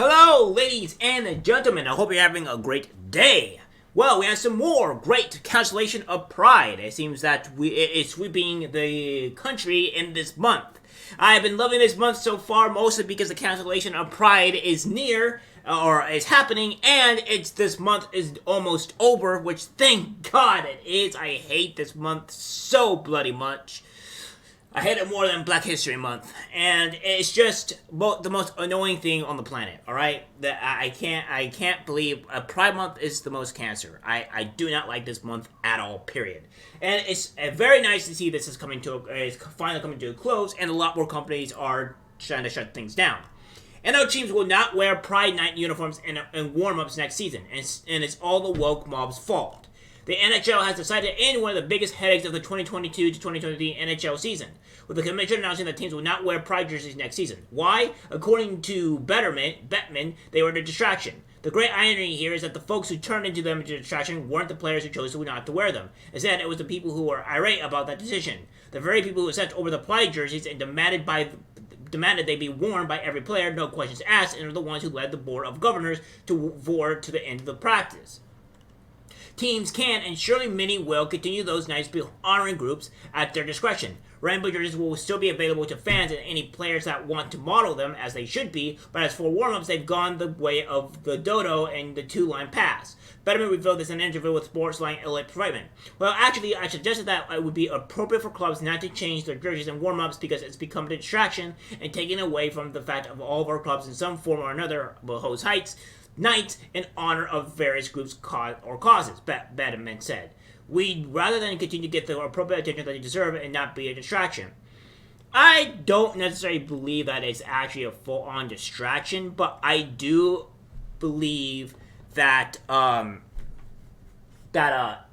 Hello, ladies and gentlemen. I hope you're having a great day. Well, we have some more great cancellation of Pride. It seems that it's sweeping the country in this month. I have been loving this month so far, mostly because the cancellation of Pride is near, or is happening, and this month is almost over, which thank God it is. I hate this month so bloody much. I hate it more than Black History Month, and it's just the most annoying thing on the planet. All right, that I can't believe Pride Month is the most cancer. I do not like this month at all. Period. And it's very nice to see this is finally coming to a close, and a lot more companies are trying to shut things down. NFL teams will not wear Pride Night uniforms and warm-ups next season, and it's all the woke mob's fault. The NHL has decided to end one of the biggest headaches of the 2022 to 2023 NHL season, with the commission announcing that teams will not wear Pride jerseys next season. Why? According to Bettman, they were a distraction. The great irony here is that the folks who turned them into a distraction weren't the players who chose not to wear them. Instead, it was the people who were irate about that decision. The very people who sent over the Pride jerseys and demanded they be worn by every player, no questions asked, and are the ones who led the board of governors to forward to the end of the practice. Teams can, and surely many will, continue those nights honoring groups at their discretion. Rainbow jerseys will still be available to fans and any players that want to model them, as they should be, but as for warm-ups, they've gone the way of the dodo and the two-line pass. Betterman revealed this in an interview with Sportsline Elite Freeman. Well, actually, I suggested that it would be appropriate for clubs not to change their jerseys and warm-ups because it's become a distraction and taken away from the fact of all of our clubs in some form or another will host nights in honor of various groups or causes, Betterman said. We'd rather than continue to get the appropriate attention that they deserve and not be a distraction. I don't necessarily believe that it's actually a full-on distraction, but I do believe that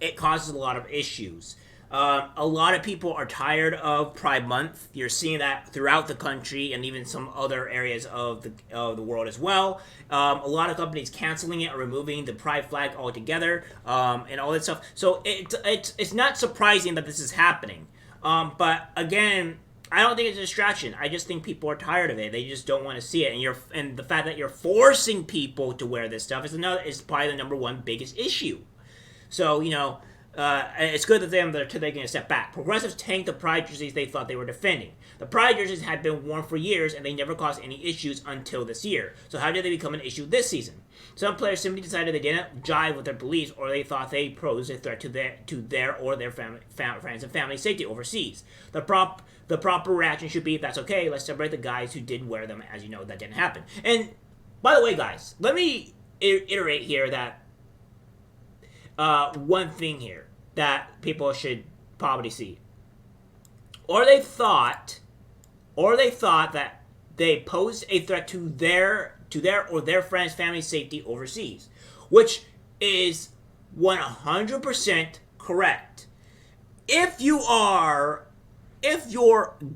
it causes a lot of issues. A lot of people are tired of Pride Month. You're seeing that throughout the country and even some other areas of the world as well. A lot of companies canceling it or removing the Pride flag altogether, and all that stuff. So it's not surprising that this is happening. But again, I don't think it's a distraction. I just think people are tired of it. They just don't want to see it, and the fact that you're forcing people to wear this stuff is probably the number one biggest issue. So it's good that they're taking a step back. Progressives tanked the Pride jerseys they thought they were defending. The Pride jerseys had been worn for years, and they never caused any issues until this year. So how did they become an issue this season? Some players simply decided they didn't jive with their beliefs, or they thought they posed a threat to their or their friends and family safety overseas. The proper reaction should be, that's okay, let's celebrate the guys who did wear them, as you know, that didn't happen. And, by the way, guys, let me iterate here that one thing here that people should probably see. Or they thought that they posed a threat to their or their friends' family safety overseas, which is 100% correct. If you're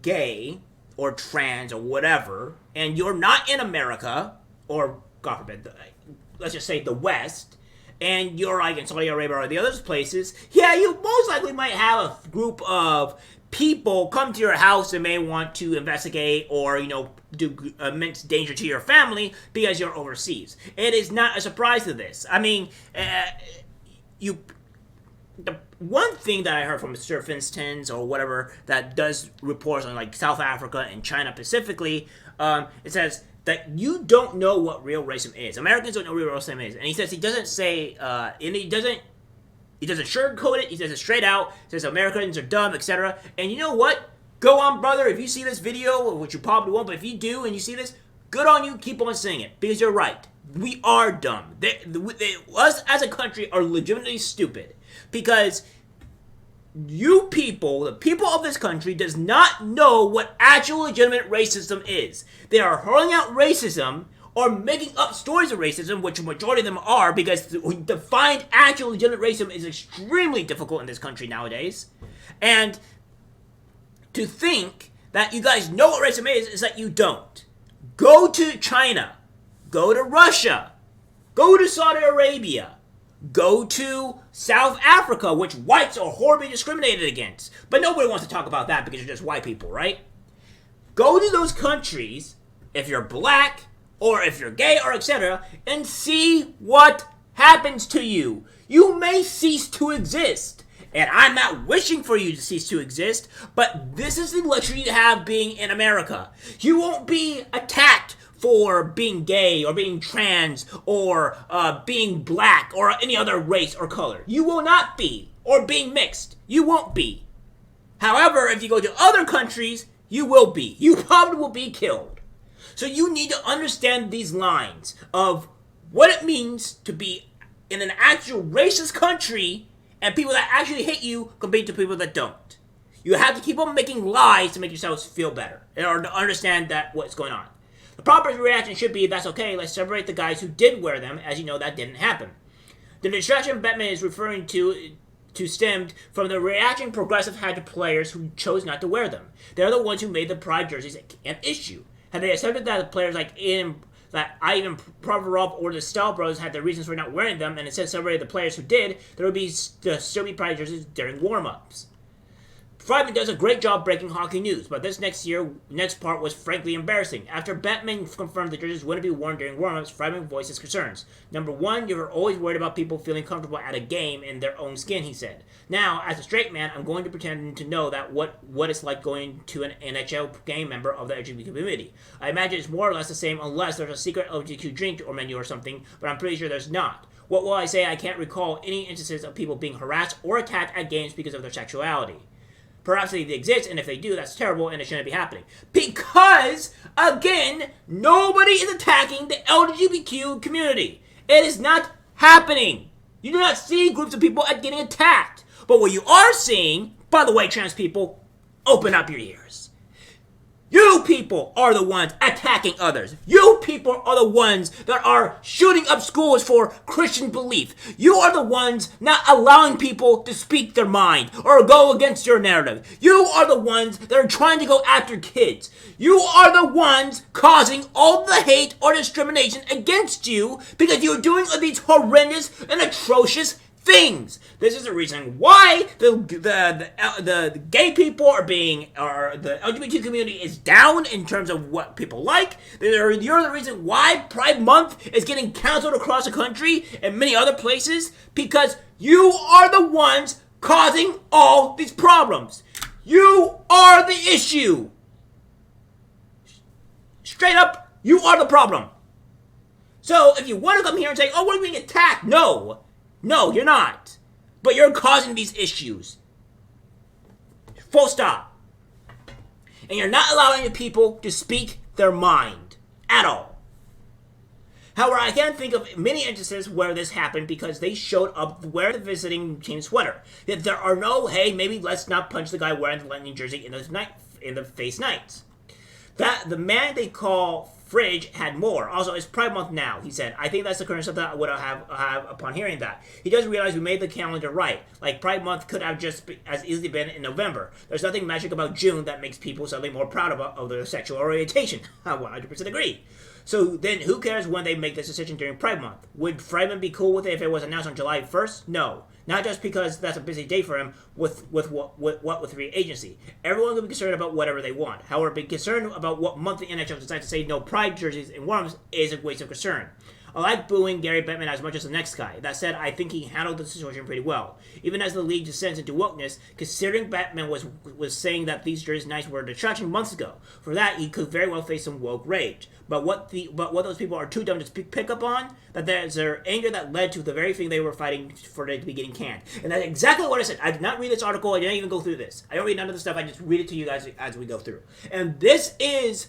gay or trans or whatever, and you're not in America, or God forbid, let's just say the West, and you're like in Saudi Arabia or the other places, yeah, you most likely might have a group of people come to your house and may want to investigate or, do immense danger to your family because you're overseas. It is not a surprise to this. I mean, the one thing that I heard from Sir Finstons or whatever that does reports on like South Africa and China specifically, it says that you don't know what real racism is. Americans don't know what real racism is. And he says he doesn't say, and he doesn't sugarcoat it. He says it straight out. He says Americans are dumb, etc. And you know what? Go on, brother. If you see this video, which you probably won't, but if you do and you see this, good on you. Keep on saying it. Because you're right. We are dumb. Us as a country are legitimately stupid. Because you people, the people of this country, does not know what actual legitimate racism is. They are hurling out racism or making up stories of racism, which a majority of them are, because to find actual legitimate racism is extremely difficult in this country nowadays. And to think that you guys know what racism is that you don't. Go to China. Go to Russia. Go to Saudi Arabia. Go to South Africa, which whites are horribly discriminated against. But nobody wants to talk about that because you're just white people, right? Go to those countries if you're black or if you're gay, or etc., and see what happens to you. You may cease to exist. And I'm not wishing for you to cease to exist, but this is the luxury you have being in America. You won't be attacked for being gay or being trans or being black or any other race or color. You will not be. Or being mixed. You won't be. However, if you go to other countries, you will be. You probably will be killed. So you need to understand these lines of what it means to be in an actual racist country and people that actually hate you compared to people that don't. You have to keep on making lies to make yourselves feel better in order to understand that what's going on. The proper reaction should be, that's okay, let's separate the guys who did wear them, as you know that didn't happen. The distraction Batman is referring to stemmed from the reaction progressive had to players who chose not to wear them. They're the ones who made the pride jerseys an issue. Had they accepted that the players like Ivan Provorov or the Stahl Bros had their reasons for not wearing them and instead separated the players who did, there would still be pride jerseys during warm-ups. Friedman does a great job breaking hockey news, but this next part was frankly embarrassing. After Batman confirmed the jerseys wouldn't be worn during warm-ups, Friedman voiced his concerns. Number one, you're always worried about people feeling comfortable at a game in their own skin, he said. Now, as a straight man, I'm going to pretend to know that what it's like going to an NHL game member of the LGBT community. I imagine it's more or less the same unless there's a secret LGBTQ drink or menu or something, but I'm pretty sure there's not. What will I say? I can't recall any instances of people being harassed or attacked at games because of their sexuality. Perhaps they exist, and if they do, that's terrible, and it shouldn't be happening. Because, again, nobody is attacking the LGBTQ community. It is not happening. You do not see groups of people getting attacked. But what you are seeing, by the way, trans people, open up your ears. You people are the ones attacking others. You people are the ones that are shooting up schools for Christian belief. You are the ones not allowing people to speak their mind or go against your narrative. You are the ones that are trying to go after kids. You are the ones causing all the hate or discrimination against you because you're doing these horrendous and atrocious things. This is the reason why the gay people or the LGBT community is down in terms of what people like. You're the reason why Pride Month is getting canceled across the country and many other places, because you are the ones causing all these problems. You are the issue. Straight up, you are the problem. So if you want to come here and say, oh, we're being attacked, no, you're not. But you're causing these issues. Full stop. And you're not allowing the people to speak their mind at all. However, I can't think of many instances where this happened because they showed up wearing the visiting team sweater. That there are no, hey, maybe let's not punch the guy wearing the Lightning jersey in the face nights. That the man they call Fridge had more. Also, it's Pride Month now, he said. I think that's the current stuff that I would have upon hearing that. He does realize we made the calendar right. Like, Pride Month could have just as easily been in November. There's nothing magic about June that makes people suddenly more proud of their sexual orientation. I 100% agree. So then who cares when they make this decision during Pride Month? Would Friedman be cool with it if it was announced on July 1st? No. Not just because that's a busy day for him with free agency. Everyone will be concerned about whatever they want. However, being concerned about what month the NHL decides to say no pride jerseys and warm-ups is a waste of concern. I like booing Gary Bettman as much as the next guy. That said, I think he handled the situation pretty well. Even as the league descends into wokeness, considering Bettman was saying that these jerseys nights were a distraction months ago. For that, he could very well face some woke rage. But what those people are too dumb to pick up on, that there's their anger that led to the very thing they were fighting for it to be getting canned. And that's exactly what I said. I did not read this article. I didn't even go through this. I don't read none of the stuff. I just read it to you guys as we go through. And this is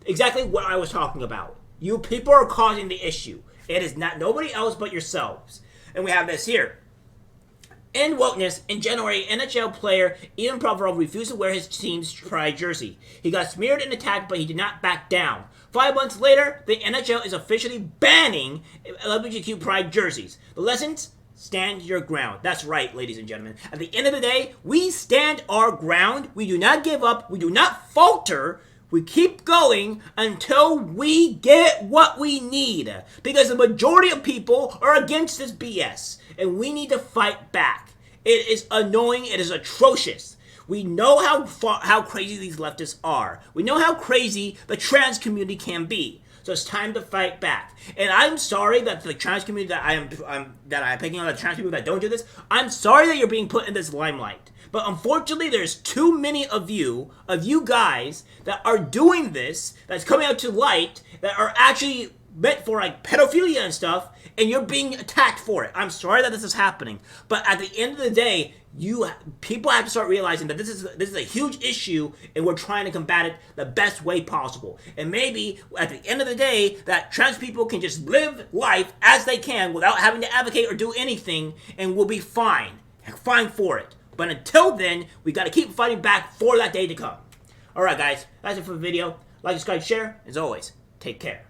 exactly what I was talking about. You people are causing the issue. It is not nobody else but yourselves. And we have this here. In wokeness, in January, NHL player Ivan Provorov refused to wear his team's pride jersey. He got smeared and attacked, but he did not back down. 5 months later, the NHL is officially banning LGBTQ pride jerseys. The lessons? Stand your ground. That's right, ladies and gentlemen. At the end of the day, we stand our ground. We do not give up. We do not falter. We keep going until we get what we need. Because the majority of people are against this BS. And we need to fight back. It is annoying. It is atrocious. We know how crazy these leftists are. We know how crazy the trans community can be. So it's time to fight back. And I'm sorry that the trans community that I'm picking on the trans people that don't do this. I'm sorry that you're being put in this limelight. But unfortunately, there's too many of you guys that are doing this, that's coming out to light, that are actually meant for like pedophilia and stuff, and you're being attacked for it. I'm sorry that this is happening, but at the end of the day, people have to start realizing that this is a huge issue, and we're trying to combat it the best way possible. And maybe at the end of the day, that trans people can just live life as they can without having to advocate or do anything, and we'll be fine for it. But until then, we got to keep fighting back for that day to come. Alright guys, that's it for the video. Like, subscribe, share. As always, take care.